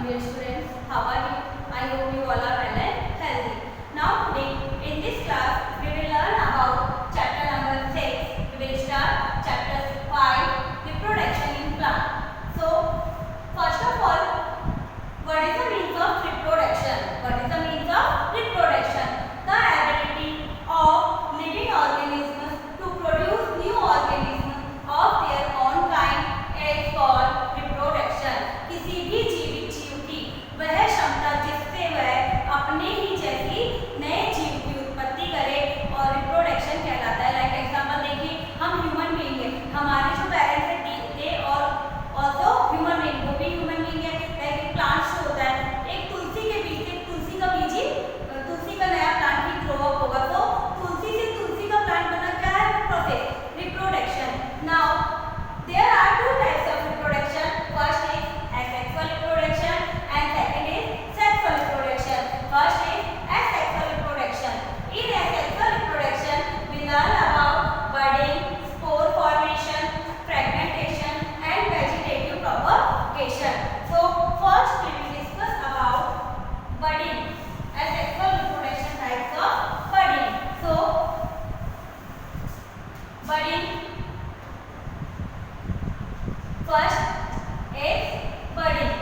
dear students, how are you? I hope you all are well and healthy. Now today in this class we will learn about chapter number 6. We will start chapter 5, reproduction in plant. So first of all, what is the means of reproduction? What is the means of reproduction? The ability of living organisms to produce new organisms of their own kind is called reproduction. किसी भी जीवित जीव की वह क्षमता जिससे वह अपने ही जैसी नए जीव की उत्पत्ति करे और रिप्रोडक्शन कहलाता है. लाइक एग्जांपल देखिए, हम ह्यूमन बीइंग है, हमारे जो पेरेंट्स है दे और ऑल्सो ह्यूमन बीइंग, वो भी ह्यूमन बीइंग है. लाइक प्लांट्स होता है, एक तुलसी के बीज से तुलसी का बीज ही तुलसी का नया प्लांट ही ग्रो अप होगा. तो तुलसी से तुलसी का प्लांट बना क्या है? Process reproduction. Now there are two types of reproduction. First is asexual reproduction and second is sexual reproduction. First is asexual reproduction. In asexual reproduction, we learn about budding, spore formation, fragmentation and vegetative propagation. So first we will discuss about budding. Asexual reproduction types of budding. So budding, first is budding.